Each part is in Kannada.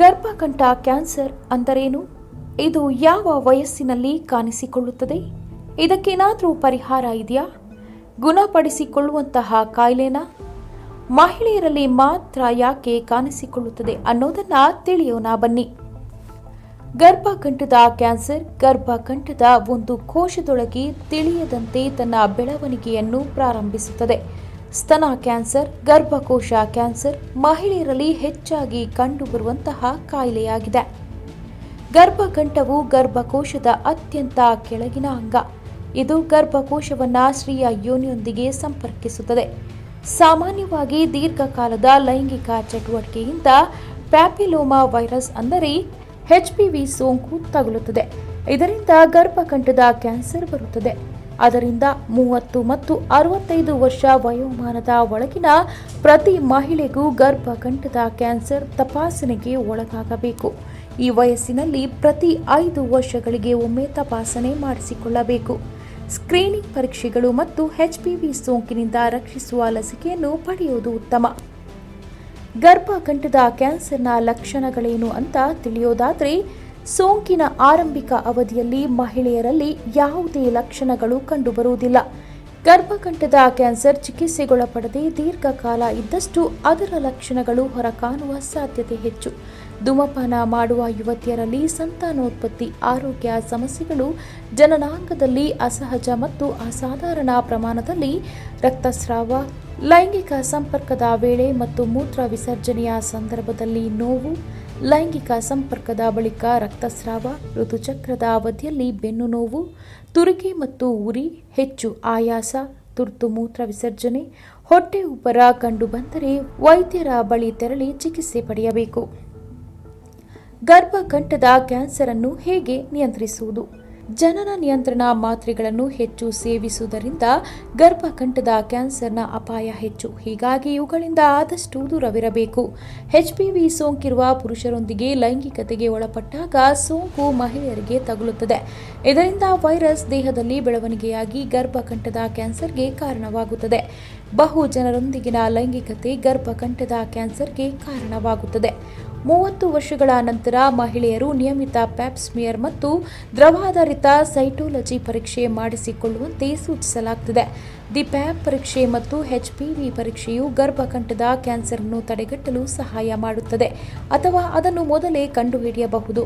ಗರ್ಭಕಂಠ ಕ್ಯಾನ್ಸರ್ ಅಂದರೇನು? ಇದು ಯಾವ ವಯಸ್ಸಿನಲ್ಲಿ ಕಾಣಿಸಿಕೊಳ್ಳುತ್ತದೆ? ಇದಕ್ಕೇನಾದರೂ ಪರಿಹಾರ ಇದೆಯಾ? ಗುಣಪಡಿಸಿಕೊಳ್ಳುವಂತಹ ಕಾಯಿಲೆನಾ? ಮಹಿಳೆಯರಲ್ಲಿ ಮಾತ್ರ ಯಾಕೆ ಕಾಣಿಸಿಕೊಳ್ಳುತ್ತದೆ ಅನ್ನೋದನ್ನ ತಿಳಿಯೋಣ ಬನ್ನಿ. ಗರ್ಭಕಂಠದ ಕ್ಯಾನ್ಸರ್ ಗರ್ಭಕಂಠದ ಒಂದು ಕೋಶದೊಳಗೆ ತಿಳಿಯದಂತೆ ತನ್ನ ಬೆಳವಣಿಗೆಯನ್ನು ಪ್ರಾರಂಭಿಸುತ್ತದೆ. ಸ್ತನ ಕ್ಯಾನ್ಸರ್, ಗರ್ಭಕೋಶ ಕ್ಯಾನ್ಸರ್ ಮಹಿಳೆಯರಲ್ಲಿ ಹೆಚ್ಚಾಗಿ ಕಂಡುಬರುವಂತಹ ಕಾಯಿಲೆಯಾಗಿದೆ. ಗರ್ಭಕಂಠವು ಗರ್ಭಕೋಶದ ಅತ್ಯಂತ ಕೆಳಗಿನ ಅಂಗ. ಇದು ಗರ್ಭಕೋಶವನ್ನು ಸ್ತ್ರೀಯ ಯೋನಿಯೊಂದಿಗೆ ಸಂಪರ್ಕಿಸುತ್ತದೆ. ಸಾಮಾನ್ಯವಾಗಿ ದೀರ್ಘಕಾಲದ ಲೈಂಗಿಕ ಚಟುವಟಿಕೆಯಿಂದ ಪ್ಯಾಪಿಲೋಮಾ ವೈರಸ್ ಅಂದರೆ HPV ಸೋಂಕು ತಗುಲುತ್ತದೆ. ಇದರಿಂದ ಗರ್ಭಕಂಠದ ಕ್ಯಾನ್ಸರ್ ಬರುತ್ತದೆ. ಅದರಿಂದ 30 ಮತ್ತು 65 ವರ್ಷ ವಯೋಮಾನದ ಒಳಗಿನ ಪ್ರತಿ ಮಹಿಳೆಗೂ ಗರ್ಭಕಂಠದ ಕ್ಯಾನ್ಸರ್ ತಪಾಸಣೆಗೆ ಒಳಗಾಗಬೇಕು. ಈ ವಯಸ್ಸಿನಲ್ಲಿ ಪ್ರತಿ 5 ವರ್ಷಗಳಿಗೆ ಒಮ್ಮೆ ತಪಾಸಣೆ ಮಾಡಿಸಿಕೊಳ್ಳಬೇಕು. ಸ್ಕ್ರೀನಿಂಗ್ ಪರೀಕ್ಷೆಗಳು ಮತ್ತು HPV ಸೋಂಕಿನಿಂದ ರಕ್ಷಿಸುವ ಲಸಿಕೆಯನ್ನು ಪಡೆಯುವುದು ಉತ್ತಮ. ಗರ್ಭಕಂಠದ ಕ್ಯಾನ್ಸರ್ನ ಲಕ್ಷಣಗಳೇನು ಅಂತ ತಿಳಿಯೋದಾದರೆ, ಸೋಂಕಿನ ಆರಂಭಿಕ ಅವಧಿಯಲ್ಲಿ ಮಹಿಳೆಯರಲ್ಲಿ ಯಾವುದೇ ಲಕ್ಷಣಗಳು ಕಂಡುಬರುವುದಿಲ್ಲ. ಗರ್ಭಕಂಠದ ಕ್ಯಾನ್ಸರ್ ಚಿಕಿತ್ಸೆಗೊಳಪಡದೆ ದೀರ್ಘಕಾಲ ಇದ್ದಷ್ಟು ಅದರ ಲಕ್ಷಣಗಳು ಹೊರಕಾಣುವ ಸಾಧ್ಯತೆ ಹೆಚ್ಚು. ಧೂಮಪಾನ ಮಾಡುವ ಯುವತಿಯರಲ್ಲಿ ಸಂತಾನೋತ್ಪತ್ತಿ ಆರೋಗ್ಯ ಸಮಸ್ಯೆಗಳು, ಜನನಾಂಗದಲ್ಲಿ ಅಸಹಜ ಮತ್ತು ಅಸಾಧಾರಣ ಪ್ರಮಾಣದಲ್ಲಿ ರಕ್ತಸ್ರಾವ, ಲೈಂಗಿಕ ಸಂಪರ್ಕದ ವೇಳೆ ಮತ್ತು ಮೂತ್ರ ವಿಸರ್ಜನೆಯ ಸಂದರ್ಭದಲ್ಲಿ ನೋವು, ಲೈಂಗಿಕ ಸಂಪರ್ಕದ ಬಳಿಕ ರಕ್ತಸ್ರಾವ, ಋತುಚಕ್ರದ ಅವಧಿಯಲ್ಲಿ ಬೆನ್ನು ನೋವು, ತುರಿಕೆ ಮತ್ತು ಉರಿ, ಹೆಚ್ಚು ಆಯಾಸ, ತುರ್ತು ಮೂತ್ರ ವಿಸರ್ಜನೆ, ಹೊಟ್ಟೆ ಉಬ್ಬರ ಕಂಡುಬಂದರೆ ವೈದ್ಯರ ಬಳಿ ತೆರಳಿ ಚಿಕಿತ್ಸೆ ಪಡೆಯಬೇಕು. ಗರ್ಭಕಂಠದ ಕ್ಯಾನ್ಸರ್ ಅನ್ನು ಹೇಗೆ ನಿಯಂತ್ರಿಸುವುದು? ಜನನ ನಿಯಂತ್ರಣ ಮಾತ್ರೆಗಳನ್ನು ಹೆಚ್ಚು ಸೇವಿಸುವುದರಿಂದ ಗರ್ಭಕಂಠದ ಕ್ಯಾನ್ಸರ್ನ ಅಪಾಯ ಹೆಚ್ಚು. ಹೀಗಾಗಿ ಇವುಗಳಿಂದ ಆದಷ್ಟು ದೂರವಿರಬೇಕು. HPV ಸೋಂಕಿರುವ ಪುರುಷರೊಂದಿಗೆ ಲೈಂಗಿಕತೆಗೆ ಒಳಪಟ್ಟಾಗ ಸೋಂಕು ಮಹಿಳೆಯರಿಗೆ ತಗುಲುತ್ತದೆ. ಇದರಿಂದ ವೈರಸ್ ದೇಹದಲ್ಲಿ ಬೆಳವಣಿಗೆಯಾಗಿ ಗರ್ಭಕಂಠದ ಕ್ಯಾನ್ಸರ್ಗೆ ಕಾರಣವಾಗುತ್ತದೆ. ಬಹು ಜನರೊಂದಿಗಿನ ಲೈಂಗಿಕತೆ ಗರ್ಭಕಂಠದ ಕ್ಯಾನ್ಸರ್ಗೆ ಕಾರಣವಾಗುತ್ತದೆ. 30 ವರ್ಷಗಳ ನಂತರ ಮಹಿಳೆಯರು ನಿಯಮಿತ ಪ್ಯಾಪ್ ಸ್ಮಿಯರ್ ಮತ್ತು ದ್ರವಾಧಾರಿತ ಸೈಟೋಲಜಿ ಪರೀಕ್ಷೆ ಮಾಡಿಸಿಕೊಳ್ಳುವಂತೆ ಸೂಚಿಸಲಾಗುತ್ತದೆ. ದಿ ಪ್ಯಾಪ್ ಪರೀಕ್ಷೆ ಮತ್ತು HPV ಪರೀಕ್ಷೆಯು ಗರ್ಭಕಂಠದ ಕ್ಯಾನ್ಸರ್ ಅನ್ನು ತಡೆಗಟ್ಟಲು ಸಹಾಯ ಮಾಡುತ್ತದೆ ಅಥವಾ ಅದನ್ನು ಮೊದಲೇ ಕಂಡುಹಿಡಿಯಬಹುದು.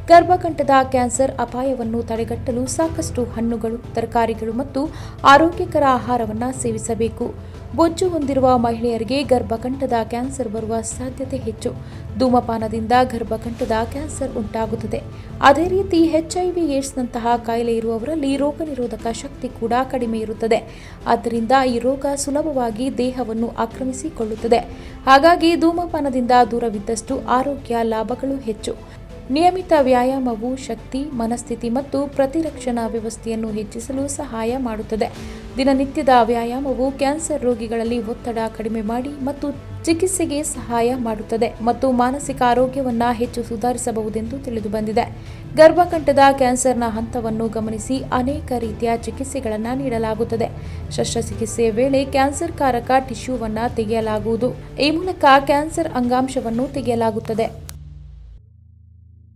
ಗರ್ಭಕಂಠದ ಕ್ಯಾನ್ಸರ್ ಅಪಾಯವನ್ನು ತಡೆಗಟ್ಟಲು ಸಾಕಷ್ಟು ಹಣ್ಣುಗಳು, ತರಕಾರಿಗಳು ಮತ್ತು ಆರೋಗ್ಯಕರ ಆಹಾರವನ್ನು ಸೇವಿಸಬೇಕು. ಬೊಜ್ಜು ಹೊಂದಿರುವ ಮಹಿಳೆಯರಿಗೆ ಗರ್ಭಕಂಠದ ಕ್ಯಾನ್ಸರ್ ಬರುವ ಸಾಧ್ಯತೆ ಹೆಚ್ಚು. ಧೂಮಪಾನದಿಂದ ಗರ್ಭಕಂಠದ ಕ್ಯಾನ್ಸರ್ ಉಂಟಾಗುತ್ತದೆ. ಅದೇ ರೀತಿ HIV ಏಡ್ಸ್ನಂತಹ ಕಾಯಿಲೆ ಇರುವವರಲ್ಲಿ ರೋಗನಿರೋಧಕ ಶಕ್ತಿ ಕೂಡ ಕಡಿಮೆ ಇರುತ್ತದೆ. ಆದ್ದರಿಂದ ಈ ರೋಗ ಸುಲಭವಾಗಿ ದೇಹವನ್ನು ಆಕ್ರಮಿಸಿಕೊಳ್ಳುತ್ತದೆ. ಹಾಗಾಗಿ ಧೂಮಪಾನದಿಂದ ದೂರವಿದ್ದಷ್ಟು ಆರೋಗ್ಯ ಲಾಭಗಳು ಹೆಚ್ಚು. ನಿಯಮಿತ ವ್ಯಾಯಾಮವು ಶಕ್ತಿ, ಮನಸ್ಥಿತಿ ಮತ್ತು ಪ್ರತಿರಕ್ಷಣಾ ವ್ಯವಸ್ಥೆಯನ್ನು ಹೆಚ್ಚಿಸಲು ಸಹಾಯ ಮಾಡುತ್ತದೆ. ದಿನನಿತ್ಯದ ವ್ಯಾಯಾಮವು ಕ್ಯಾನ್ಸರ್ ರೋಗಿಗಳಲ್ಲಿ ಒತ್ತಡ ಕಡಿಮೆ ಮಾಡಿ ಮತ್ತು ಚಿಕಿತ್ಸೆಗೆ ಸಹಾಯ ಮಾಡುತ್ತದೆ ಮತ್ತು ಮಾನಸಿಕ ಆರೋಗ್ಯವನ್ನು ಹೆಚ್ಚು ಸುಧಾರಿಸಬಹುದೆಂದು ತಿಳಿದುಬಂದಿದೆ. ಗರ್ಭಕಂಠದ ಕ್ಯಾನ್ಸರ್ನ ಹಂತವನ್ನು ಗಮನಿಸಿ ಅನೇಕ ರೀತಿಯ ಚಿಕಿತ್ಸೆಗಳನ್ನು ನೀಡಲಾಗುತ್ತದೆ. ಶಸ್ತ್ರಚಿಕಿತ್ಸೆಯ ವೇಳೆ ಕ್ಯಾನ್ಸರ್ ಕಾರಕ ಟಿಶ್ಯೂವನ್ನು ತೆಗೆಯಲಾಗುವುದು. ಈ ಮೂಲಕ ಕ್ಯಾನ್ಸರ್ ಅಂಗಾಂಶವನ್ನು ತೆಗೆಯಲಾಗುತ್ತದೆ.